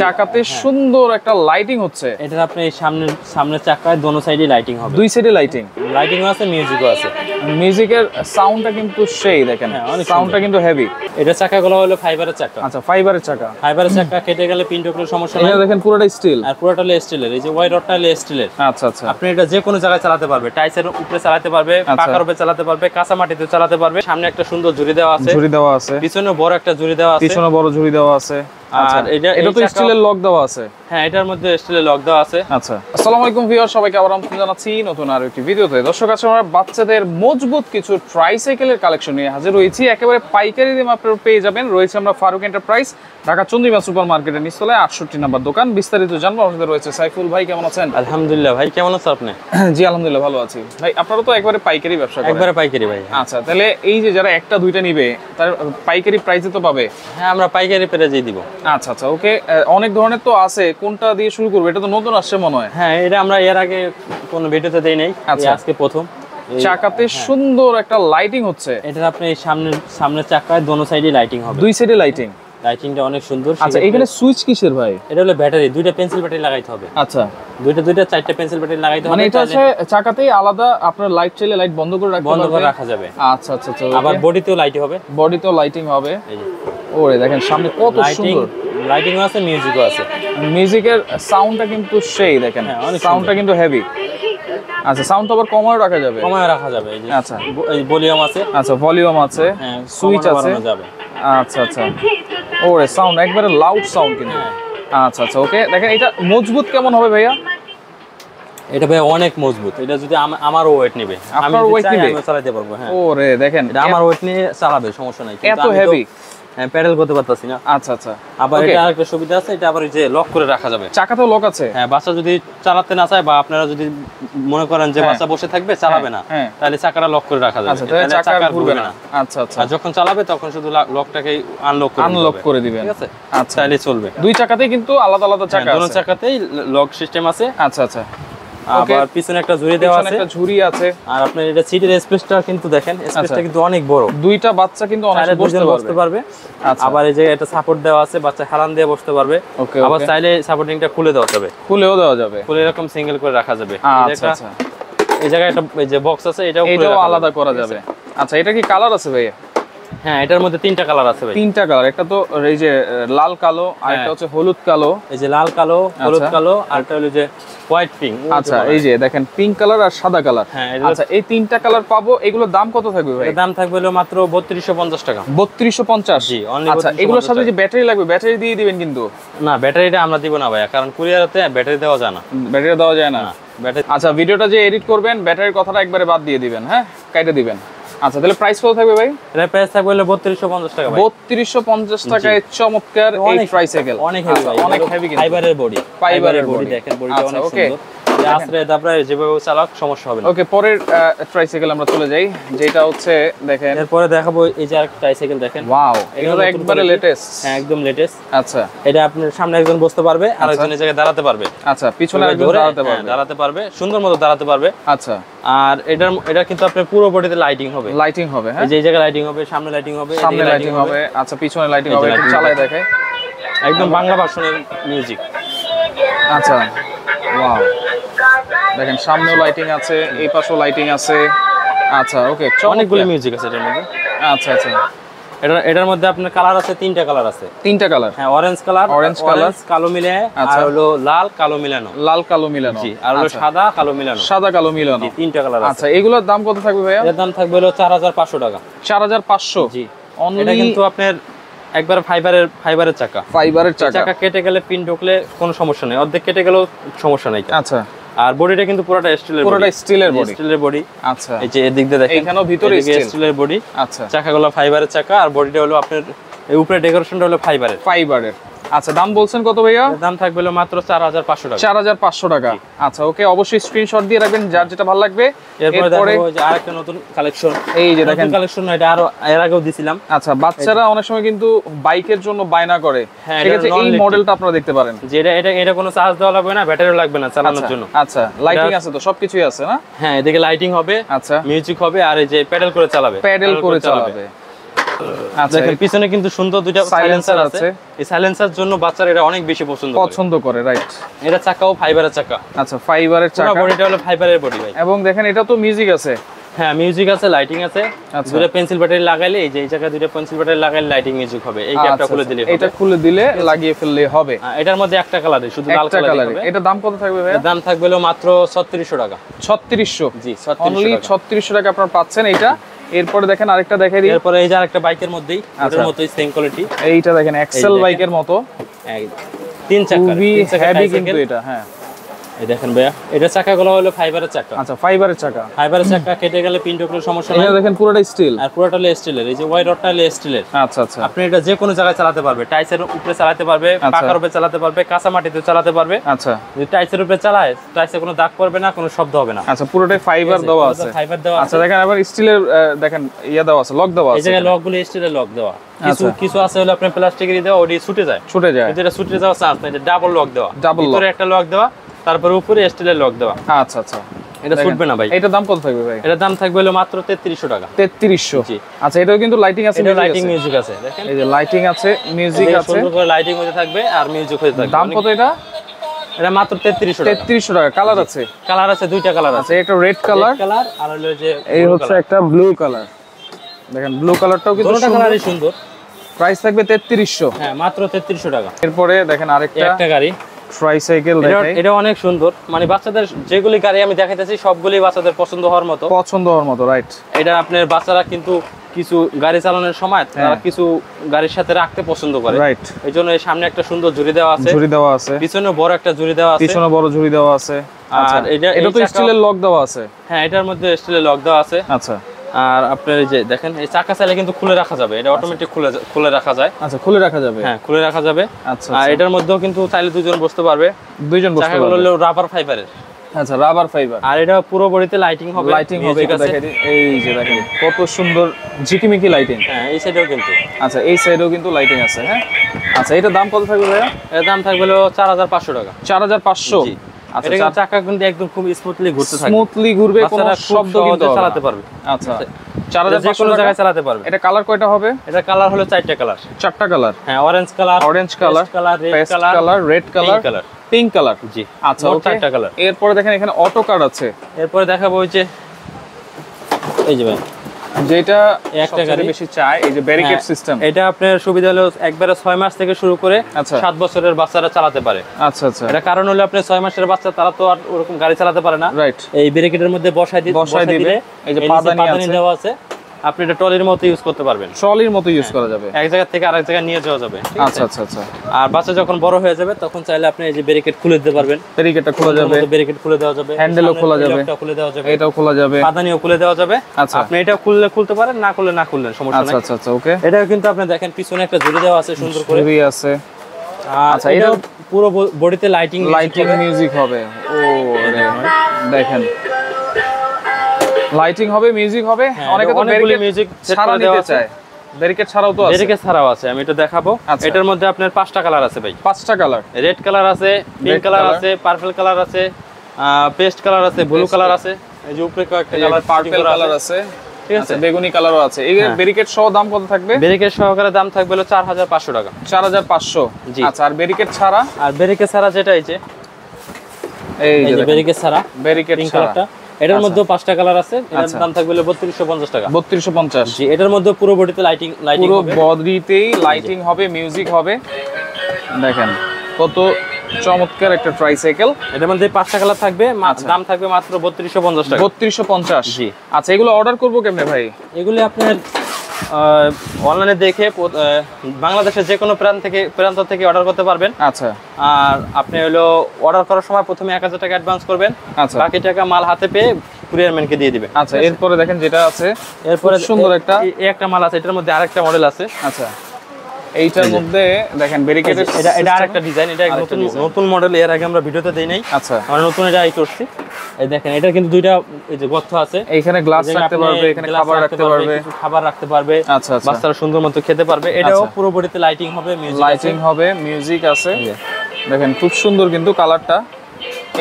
চাকাতে সুন্দর একটা লাইটিং হচ্ছে। এটা আপনি সামনের চাকায় দোনো সাইডে লাইটিং হবে, দুই সাইডে লাইটিং আছে, মিউজিকও আছে। মিউজিকের সাউন্ডটা কিন্তু সেই দেখেন, সাউন্ডটা কিন্তু হেভি। এটা চাকাগুলো হলো ফাইবারের চাকা। আচ্ছা, ফাইবারের চাকা। ফাইবারের চাকা কেটে গেলে পিন টুকরোর সমস্যা নাই। এটা দেখেন পুরোটা স্টিল, আর পুরোটা হলো স্টিলের। এই যে ওয়াই রডটা হলো স্টিলের। আচ্ছা আচ্ছা, আপনি এটা যে কোনো জায়গায় চালাতে পারবে, টাইসের উপরে চালাতে পারবে, পাকার উপরে চালাতে পারবে, কাঁচা মাটিতে চালাতে পারবে। সামনে একটা সুন্দর ঝুড়ি দেওয়া আছে, পিছনে বড় একটা ঝুড়ি দেওয়া আছে, ঝুড়ি দেওয়া আছে। আর এটা তো স্টিলের লক দেওয়া আছে। হ্যাঁ, এটার মধ্যে স্টিলের লক দেওয়া আছে। আচ্ছা, আসসালামু আলাইকুম ভিউয়ার, সবাইকে আবার আমন্ত্রণ জানাচ্ছি নতুন আরো একটি ভিডিওতে। দর্শক, আজকে আমরা বাচ্চাদের মজবুত কিছু ট্রাইসাইকেলের কালেকশন নিয়ে হাজির হয়েছি। একেবারে পাইকারি দামে আপনারা পেয়ে যাবেন। রয়েছে আমরা ফারুক এন্টারপ্রাইজ, ঢাকা চন্দ্রিমা সুপার মার্কেটের নিচতলায় 68 নম্বর দোকান। বিস্তারিত জানবো। আমাদের রয়েছে সাইফুল ভাই, কেমন আছেন? আলহামদুলিল্লাহ ভাই, কেমন আছেন আপনি? জি আলহামদুলিল্লাহ ভালো আছি ভাই। আপনারা তো একবারে পাইকারি ব্যবসা করেন? একবারে পাইকারি ভাই। আচ্ছা, তাহলে এই যে যারা একটা দুইটা নিবে তার পাইকারি প্রাইসে তো পাবে? হ্যাঁ, আমরা পাইকারি প্রাইসেই দিব। আচ্ছা আচ্ছা, ওকে। অনেক ধরনের তো আছে, কোনটা দিয়ে শুরু করব? এটা তো নতুন আসছে মনে হয়। হ্যাঁ, এটা আমরা এর আগে কোনো ভিডিওতে দেই নাই, আজকে প্রথম। চাকাতে সুন্দর একটা লাইটিং হচ্ছে। এটা আপনি সামনের চাকায় দোনো সাইডে লাইটিং হবে, দুই সাইডে লাইটিং। লাইটিংটা অনেক সুন্দর। আচ্ছা, এখানে সুইচ কিসের ভাই? এটা হলো ব্যাটারি, দুইটা পেন্সিল ব্যাটারি লাগাইতে হবে। আচ্ছা, দুইটা চারটা পেন্সিল ব্যাটারি লাগাইতে হবে। মানে এটা আছে চাকাতেই আলাদা, আপনার লাইট চাইলে লাইট বন্ধ করে রাখা যাবে। আচ্ছা আচ্ছা আচ্ছা, আবার বডিতেও লাইট হবে, বডিতেও লাইটিং হবে। ওরে দেখেন সামনে কত সুন্দর লাইটিং আছে, মিউজিকও আছে। মিউজিকের সাউন্ডটা কিন্তু সেই দেখেন, সাউন্ডটা কিন্তু হেভি। আচ্ছা, সাউন্ড তো আবার কমায় রাখা যাবে? এই যে আচ্ছা, এই ভলিউম আছে। আচ্ছা, ভলিউম আছে, সুইচ আছে। আচ্ছা আচ্ছা, ওরে সাউন্ড একবারে লাউড সাউন্ড কিন্তু। আচ্ছা আচ্ছা, ওকে। দেখেন এটা মজবুত কেমন হবে ভাইয়া? এটা ভাই অনেক মজবুত। এটা যদি আমার ওয়েট নেবে, আমি চালাতে পারবো। হ্যাঁ, ওরে দেখেন এটা আমার ওয়েট নিয়ে চালাবে, সমস্যা নাই। এত হেভি। হ্যাঁ, প্যাডেল করতে পারতাছি না। আচ্ছা আচ্ছা, আবার এটা আরেকটা সুবিধা আছে, এটা আবার যে লক করে রাখা যাবে। চাকাতেও লক আছে? হ্যাঁ, বাচ্চা যদি চালাতে না চায় বা আপনারা যদি মনে করেন যে বাচ্চা বসে থাকবে, চালাবে না, তাহলে চাকাটা লক করে রাখা যাবে। তাহলে চাকা ঘুরবে না। আচ্ছা আচ্ছা, আর যখন চালাবে তখন শুধু লকটাকে আনলক করে দিবেন। ঠিক আছে, আচ্ছা, তাহলে চলবে। দুই চাকাতেই কিন্তু আলাদা আলাদা চাকা আছে? দুটো চাকাতেই লক সিস্টেম আছে। আচ্ছা আচ্ছা, আবার পিছনে একটা ঝুড়ি দেওয়া আছে, একটা ঝুড়ি আছে। আর আপনার এটা সিটের স্পেসটা কিন্তু দেখেন, স্পেসটা কিন্তু অনেক বড়। দুইটা বাচ্চা কিন্তু অনায়াসে বসতে পারবে। আবার এই যে এটা সাপোর্ট দেওয়া আছে, বাচ্চা হেলান দিয়ে বসতে পারবে। আবার চাইলে সাপোর্টিংটা খুলে দেওয়া যাবে, খুলেও দেওয়া যাবে, খুলে এরকম সিঙ্গেল করে রাখা যাবে। আচ্ছা আচ্ছা, এই জায়গায় একটা এই যে বক্স আছে, এটাও আলাদা করা যাবে। আচ্ছা, এটা কি কালার আছে ভাইয়া? হ্যাঁ, এটার মধ্যে তিনটা কালার আছে ভাই। তিনটা কালার, একটা তো এই যে লাল কালো, আর একটা হচ্ছে হলুদ কালো। এই যে লাল কালো, হলুদ কালো, আর একটা হলো যে হোয়াইট পিঙ্ক। আচ্ছা, এই যে দেখেন পিঙ্ক কালার আর সাদা কালার। আচ্ছা, এই তিনটা কালার পাবো। এগুলোর দাম কত থাকবে ভাই? দাম থাকবে হলো মাত্র 3250 টাকা। 3250? জি, আচ্ছা, এগুলোর সাথে যে ব্যাটারি লাগবে, ব্যাটারি দিয়ে দিবেন কিন্তু? না, ব্যাটারিটা আমরা দিব না ভাইয়া, কারণ কুরিয়ারতে ব্যাটারি দেওয়া যায় না। ব্যাটারি দেওয়া যায় না? আচ্ছা, ভিডিওটা যে এডিট করবেন ব্যাটারির কথাটা একবারে বাদ দিয়ে দিবেন, হ্যাঁ, কাইটা দিবেন। আচ্ছা, তাহলে প্রাইস কত থাকবে ভাই? এর প্রাইস থাকবে হলো 3250 টাকা। 3250 টাকায় চমৎকার এই ট্রাইসাইকেল। অনেক হেভি, অনেক হেভি কিন্তু। ফাইবারের বডি, দেখেন বডিটা অনেক সুন্দর। আসলে তারপরে যেভাবে চালাক সমস্যা হবে না। ওকে, পরের ট্রাইসাইকেল আমরা চলে যাই, যেটা হচ্ছে দেখেন। এরপরে দেখাবো এই যে আরেকটা ট্রাইসাইকেল দেখেন। ওয়াও, এটা একবারে লেটেস্ট। হ্যাঁ, একদম লেটেস্ট। আচ্ছা, এটা আপনার সামনে একজন বসতে পারবে, আর একজন এই জায়গায় দাঁড়াতে পারবে। আচ্ছা, পিছনে একজন দাঁড়াতে পারবে, সুন্দর মতো দাঁড়াতে পারবে। আচ্ছা, আর এটা কিন্তু আপনার পুরো বডিতে লাইটিং হবে। হ্যাঁ, এই জায়গায় লাইটিং হবে, সামনে লাইটিং হবে, সামনে লাইটিং হবে। আচ্ছা, পিছনে লাইটিং হবে। একটু চালায় দেখাই, একদম বাংলা ভার্সনের মিউজিক। আচ্ছা, ওয়াও, দেখেন সামনেও লাইটিং আছে, এই পাশেও লাইটিং আছে। আচ্ছা, ওকে, অনেকগুলো মিউজিক আছে এটার মধ্যে। আচ্ছা আচ্ছা, এটার মধ্যে আপনার কালার আছে, তিনটা কালার আছে। তিনটা কালার? হ্যাঁ, অরেঞ্জ কালার, কালো মিলে, আর হলো লাল কালো মিলানো। লাল কালো মিলানো, জি, আর হলো সাদা কালো মিলানো। সাদা কালো মিলানো, তিনটা কালার আছে। আচ্ছা, এগুলোর দাম কত থাকবে ভাইয়া? এর দাম থাকবে হলো 4500 টাকা। 4500? জি, এটা কিন্তু আপনার একবার ফাইবারের চাকা। ফাইবারের চাকা কেটে গেলে পিন ঢুকলে কোনো সমস্যা নেই, অর্ধেক কেটে গেলেও সমস্যা নেই। আচ্ছা, আর বডিটা কিন্তু পুরোটা স্টিলের বডি। আচ্ছা, এই যে এদিক দিয়ে দেখেন, এখানেও ভিতরে স্টিলের বডি। আচ্ছা, চাকাগুলো ফাইবারের চাকা, আর বডিটা হলো আপনার উপরে ডেকোরেশনটা হলো ফাইবারের। আচ্ছা, দাম বলছেন কত ভাইয়া? দাম থাকবে হলো মাত্র 4500 টাকা। 4500 টাকা। আচ্ছা, ওকে, অবশ্যই স্ক্রিনশট দিয়ে রাখবেন যার যেটা ভালো লাগবে। এরপরে যে আরেকটা নতুন কালেকশন, এই যে দেখেন কালেকশন, এটা আরো এর আগেও দিছিলাম। আচ্ছা, বাচ্চারা অনেক সময় কিন্তু বাইকের জন্য বায়না করে, ঠিক আছে, এই মডেলটা আপনারা দেখতে পারেন। যে এটা কোনো চার্জ দেওয়া লাগবে না, ব্যাটারিও লাগবে না চালানোর জন্য। আচ্ছা, লাইটিং আছে তো, সবকিছুই আছে না? হ্যাঁ, এদিকে লাইটিং হবে, আচ্ছা, মিউজিক হবে, আর এই যে প্যাডেল করে চালাবে। আচ্ছা, দেখেন পিছনে কিন্তু সুন্দর দুইটা সাইলেন্সার আছে। এই সাইলেন্সার জন্য বাচ্চারা এটা অনেক বেশি পছন্দ করে, রাইট। এটা চাকাও ফাইবারের চাকা। আচ্ছা, ফাইবারের চাকা, বডিটা হলো ফাইবারের বডি ভাই। এবং দেখেন এটা তো মিউজিক আছে। হ্যাঁ, মিউজিক আছে, লাইটিং আছে। দুটো পেন্সিল ব্যাটারি লাগাইলে, এই যে এই জায়গায় দুটো পেন্সিল ব্যাটারি লাগাইলে লাইটিং মিউজিক হবে। এই ক্যাপটা খুলে দিলে হবে। এটা খুলে দিলে লাগিয়ে ফেললে হবে। এটার মধ্যে একটা কালারে, শুধু লাল কালার হবে। এটা দাম কত থাকবে ভাই? দাম থাকবে হলো মাত্র 3600 টাকা। 3600? জি, অনলি 3600 টাকা আপনারা পাচ্ছেন এটা। এরপরে দেখেন আরেকটা দেখাই দিই। এরপরে এই যে আরেকটা বাইকের মধ্যেই, এটার মতোই সেম কোয়ালিটি। এইটা দেখেন এক্সেল বাইকের মতো, তিন চাকা, হেভি কিন্তু এটা। হ্যাঁ, এই দেখেন ভাইয়া, এটা চাকাগুলো হলো ফাইবারের চাকা। আচ্ছা, ফাইবারের চাকা। ফাইবারের চাকা কেটে গেলে পিন্টগুলোর সমস্যা নাই। এটা দেখেন পুরোটা স্টিল, আর পুরোটা হলো স্টিলের। এই যে ওয়াই রডটা হলো স্টিলের। আচ্ছা আচ্ছা, আপনি এটা যে কোনো জায়গায় চালাতে পারবে। টাইসের উপরে চালাতে পারবে, পাকার উপরে চালাতে পারবে, কাঁচা মাটিতে চালাতে পারবে। আচ্ছা, যদি টাইসের উপরে চালায়, টাইসে কোনো দাগ পড়বে না, কোনো শব্দ হবে না। আচ্ছা, পুরোটাই ফাইবার দেওয়া আছে। ফাইবার দেওয়া আছে। আচ্ছা, দেখেন আবার স্টিলের দেখেন ইয়া দেওয়া আছে, লক দেওয়া আছে। এই জায়গায় লকগুলো স্টিলের লক দেওয়া। কিছু আছে হলো আপনার প্লাস্টিকের দেওয়া, ওটি ছুটে যায়। কিন্তু এটা ছুটে যাওয়ার চান্স নাই। এটা ডাবল লক দেওয়া, ভিতরে একটা লক দেওয়া, তারপরে উপরে স্টিলের লক দেওয়া। আচ্ছা আচ্ছা, এটা ছুটবে না ভাই। এটার দাম কত থাকবে ভাই? এটার দাম থাকবে হলো মাত্র 3300 টাকা। 3300? জি। আচ্ছা, এটাও কিন্তু লাইটিং আছে, লাইটিং মিউজিক আছে। দেখেন এই যে লাইটিং আছে, মিউজিক আছে, সুন্দর করে লাইটিং হতে থাকবে আর মিউজিক হতে থাকবে। দাম কত এটা? এটা মাত্র 3300 টাকা। 3300 টাকা। কালার আছে? কালার আছে, দুইটা কালার আছে। একটা রেড কালার আর হলো যে এই হচ্ছে একটা ব্লু কালার। দেখেন ব্লু কালারটাও কিন্তু দুটো কালারই সুন্দর। প্রাইস থাকবে 3300? হ্যাঁ, মাত্র 3300 টাকা। এরপরে দেখেন আরেকটা গাড়ি, ট্রাইসাইকেল দেখাই। এটা অনেক সুন্দর। মানে বাচ্চাদের যেগুলি গাড়ি আমি দেখাইতেছি সবগুলি বাচ্চাদের পছন্দ হওয়ার মতো, রাইট। এটা আপনার বাচ্চারা কিন্তু কিছু গাড়ি চালানোর সময় তারা কিছু গাড়ির সাথে রাখতে পছন্দ করে, রাইট। এই জন্য এই সামনে একটা সুন্দর ঝুড়ি দেওয়া আছে, পিছনে বড় একটা ঝুড়ি দেওয়া আছে। আর এটা তো স্টিলের লক দেওয়া আছে। হ্যাঁ, এটার মধ্যে স্টিলের লক দেওয়া আছে। আচ্ছা, আর আপনার এই যে দেখেন, এই চাকা চাইলে কিন্তু খুলে রাখা যাবে। এটা অটোমেটিক খুলে রাখা যায়। আচ্ছা, খুলে রাখা যাবে? হ্যাঁ, খুলে রাখা যাবে। আচ্ছা, আর এটার মধ্যেও কিন্তু চাইলে দুজন বসতে পারবে। চাকাগুলো হলো রাবার ফাইবারের। আচ্ছা, রাবার ফাইবার। আর এটা পুরো বডিতে লাইটিং হবে। এটা দেখাই দিই। এই যে দেখেন কত সুন্দর ঝিকিমিকি লাইটিং। হ্যাঁ, এই সাইডেও কিন্তু। আচ্ছা, এই সাইডেও কিন্তু লাইটিং আছে। হ্যাঁ, আচ্ছা, এটার দাম কত থাকবে ভাইয়া? এর দাম থাকবে হলো 4500 টাকা। 4500? জি। আচ্ছা, চাকা কিন্তু একদম খুব স্মুথলি ঘুরবে, কোনো শব্দ কিন্তু চালাতে পারবে। আচ্ছা, 4500 কোন জায়গায় চালাতে পারবে। এটা কালার কয়টা হবে? এটা কালার হলো 4টা কালার। 4টা কালার? হ্যাঁ, orange colour, red colour, pink colour. জি। আচ্ছা, 4টা কালার। এরপরে দেখেন এখানে অটো কার্ড আছে। এরপরে দেখাবো ওই যে এই যে ভাই, যেটা একটা গাড়ি বেশি চায়, এই যে ব্যারিকেড সিস্টেম। এটা আপনার সুবিধা হলো একবারে 6 মাস থেকে শুরু করে 7 বছরের বাচ্চারা চালাতে পারে। আচ্ছা আচ্ছা, এটা কারণ হলো আপনার 6 মাসের বাচ্চা তারা তো আর ওরকম গাড়ি চালাতে পারে না, রাইট। এই ব্যারিকেডের মধ্যে বসায় দিবে, এই যে পাদানি দেওয়া আছে। আপনি এটা ট্রলির মতো ইউজ করতে পারবেন। ট্রলির মতো ইউজ করা যাবে, এক জায়গা থেকে আরেক জায়গায় নিয়ে যাওয়া যাবে। আচ্ছা আচ্ছা আচ্ছা। আর বাচ্চা যখন বড় হয়ে যাবে তখন চাইলে আপনি এই যে ব্যারিকেড খুলে দিতে পারবেন। ব্যারিকেডটা খোলা যাবে, ব্যারিকেড খুলে দেওয়া যাবে, হ্যান্ডেলও খোলা যাবে, এটা খুলে দেওয়া যাবে, এটাও খোলা যাবে, পাদানিও খুলে দেওয়া যাবে। আচ্ছা, আপনি এটা খুলতে পারেন, না খুললে সমস্যা নাই। আচ্ছা আচ্ছা, ওকে। এটাও কিন্তু আপনি দেখেন পিছনে একটা ঝুড়ি দেওয়া আছে, সুন্দর করে ঝুড়ি আছে। আচ্ছা, এটা পুরো বডিতে লাইটিং মিউজিক হবে। ও দেখেন, লাইটিং হবে, মিউজিক হবে। অনেকে তো ব্যারিকেড মিউজিক ছাড়া নিতে চায়, ব্যারিকেড ছাড়াও তো আছে। ব্যারিকেড ছাড়াও আছে, আমি এটা দেখাবো। এটার মধ্যে আপনার 5টা কালার আছে ভাই। 5টা কালার? রেড কালার আছে, পিঙ্ক কালার আছে, পার্পল কালার আছে, পেস্ট কালার আছে, ব্লু কালার আছে। এই যে উপরে কয়েকটা কালার, পার্পল কালার আছে, ঠিক আছে, বেগুনি কালারও আছে। এই ব্যারিকেড সহ দাম কত থাকবে? ব্যারিকেড সহকারে দাম থাকবে হলো 4500 টাকা। 4500? জি। আচ্ছা, আর ব্যারিকেড ছাড়া? আর ব্যারিকেড ছাড়া যেটা এই যে ব্যারিকেড ছাড়া, ব্যারিকেড ছাড়া, এটার মধ্যে 5টা কালার আছে। এটার দাম থাকবে 3250 টাকা। 3250? জি। এটার মধ্যে পুরো বডিতে লাইটিং পুরো বডিতেই লাইটিং হবে, মিউজিক হবে। দেখেন কত চমৎকার একটা ট্রাইসাইকেল। এটার মধ্যে 5টা কালার থাকবে, দাম থাকবে মাত্র 3250 টাকা। 3250? জি। আচ্ছা, এগুলো অর্ডার করব কেমনে ভাই? এগুলো আপনার অনলাইনে দেখে বাংলাদেশের যে কোনো প্রান্ত থেকে অর্ডার করতে পারবেন। আচ্ছা। আর আপনি হলো অর্ডার করার সময় প্রথমে 1000 টাকা অ্যাডভান্স করবেন। আচ্ছা। বাকি টাকা মাল হাতে পেয়ে কুরিয়ার ম্যানকে দিয়ে দিবেন। আচ্ছা, এরপরে দেখেন যেটা আছে, এরপরে সুন্দর একটা মাল আছে, এটার মধ্যে আরেকটা মডেল আছে। আচ্ছা, এইটার মধ্যে দেখেন ব্যারিকেডের, এটা আরেকটা ডিজাইন, এটা নতুন মডেল, এর আগে আমরা ভিডিওতে দেই নাই। আচ্ছা, আমরা নতুন এটা করছি। এই দেখেন, এটা কিন্তু দুইটা এই যে গর্ত আছে, এইখানে গ্লাস রাখতে পারবে, এখানে খাবার রাখতে পারবে, খাবার রাখতে পারবে। আচ্ছা আচ্ছা, বাচ্চারা সুন্দর মতো খেতে পারবে। এটাও পুরো বডিতে লাইটিং হবে, মিউজিক আছে। দেখেন খুব সুন্দর কিন্তু কালারটা।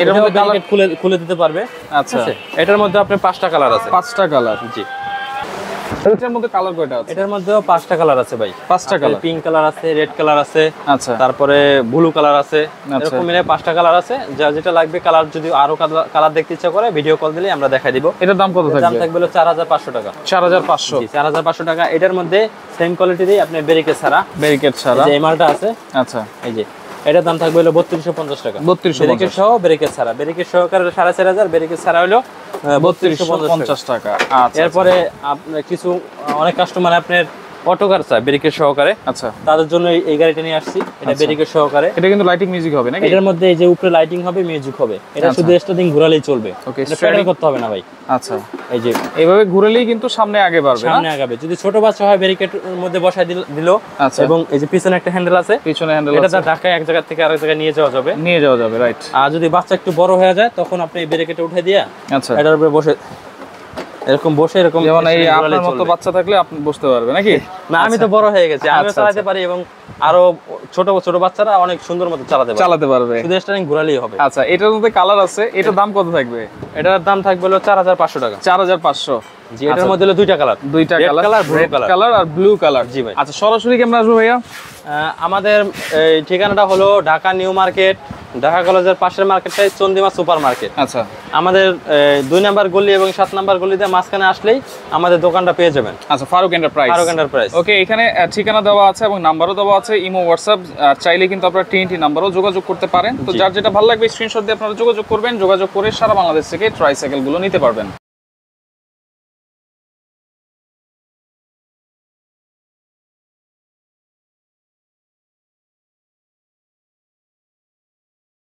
এটার মধ্যে কালার খুলে দিতে পারবে। আচ্ছা, এটার মধ্যে আপনার 5টা কালার আছে। 5টা কালার? জি। এটার মধ্যে কালার কয়টা আছে? এটার মধ্যেও 5টা কালার আছে ভাই। 5টা কালার, পিঙ্ক কালার আছে, রেড কালার আছে, আচ্ছা, তারপরে ব্লু কালার আছে, এরকম মিলে 5টা কালার আছে। যা যেটা লাগবে কালার, যদি আরো কালার দেখতে ইচ্ছা করে ভিডিও কল দিলে আমরা দেখাই দিব। এটার দাম কত থাকবে? দাম থাকবে 4500 টাকা। 4500, 4500 টাকা। এটার মধ্যে সেম কোয়ালিটিরই আপনি ব্যারিকেড ছাড়া যে মালটা আছে, আচ্ছা, এই যে এটার দাম থাকবে 3250 টাকা। 3250 ব্যারিকেড সহ, ব্যারিকেড ছাড়া। ব্যারিকেড সহকারে 4500, ব্যারিকেড ছাড়া হলো 3250 টাকা। আচ্ছা, এরপরে আপনার কিছু অনেক কাস্টমার আপনার অটোকার চায় ব্যারিকেড সহকারে, আচ্ছা, তাদের জন্য এই গাড়িটা নিয়ে আসছি। এটা ব্যারিকেড সহকারে। এটা কিন্তু লাইটিং মিউজিক হবে নাকি? এটার মধ্যে এই যে উপরে লাইটিং হবে, মিউজিক হবে। এটা শুধু স্টার্টিং ঘোরালেই চলবে, ওকে, এটা প্যাডেল করতে হবে না ভাই। আচ্ছা, এই যে এইভাবে ঘুরলেই কিন্তু সামনে আগে বাড়বে, সামনে আগাবে। যদি ছোট বাচ্চা হয় ব্যারিকেডের মধ্যে বসায় দিল, আচ্ছা, এবং এই যে পিছনে একটা হ্যান্ডেল আছে, পিছনে হ্যান্ডেল এটা আছে, ঢাকায় এক জায়গা থেকে আরেক জায়গায় নিয়ে যাওয়া যাবে, রাইট। আর যদি বাচ্চা একটু বড় হয়ে যায় তখন আপনি এই ব্যারিকেডটা উঠে দিয়ে আচ্ছা, এটার উপরে বসে এরকম যেমন এই আপনার মতো বাচ্চা থাকলে আপনি বসতে পারবেন নাকি? না, আমি তো বড় হয়ে গেছি, আমি চালাতে পারি, এবং আরো ছোট ছোট বাচ্চারা অনেক সুন্দর মতো চালাতে পারবে, শুধু স্টারিং ঘোরালেই হবে। আচ্ছা, এটার মধ্যে কালার আছে, এটার দাম কত থাকবে? এটার দাম থাকবে 4500 টাকা। 4500, জি। এটার মধ্যে হলো দুইটা কালার, রেড কালার আর ব্লু কালার। জি ভাই। আচ্ছা, সরাসরি কেমন আসবো ভাইয়া? আমাদের ঠিকানাটা হলো ঢাকা নিউ মার্কেট, ঢাকা কলেজের পাশের মার্কেটটাই চন্দিমা সুপার মার্কেট। আচ্ছা, আমাদের 2 নাম্বার গলি এবং 7 নাম্বার গলিতে মাঝখানে আসলেই আমাদের দোকানটা পেয়ে যাবেন। আচ্ছা, ফারুক এন্টারপ্রাইজ। ওকে, এখানে ঠিকানা দেওয়া আছে এবং নাম্বারও দেওয়া আছে, ইমো, হোয়াটসঅ্যাপ, চাইলে কিন্তু আপনারা TNT নাম্বারও যোগাযোগ করতে পারেন। তো যার যেটা ভালো লাগবে স্ক্রিনশট দিয়ে আপনারা যোগাযোগ করবেন, যোগাযোগ করে সারা বাংলাদেশ থেকে ট্রাইসাইকেল গুলো নিতে পারবেন।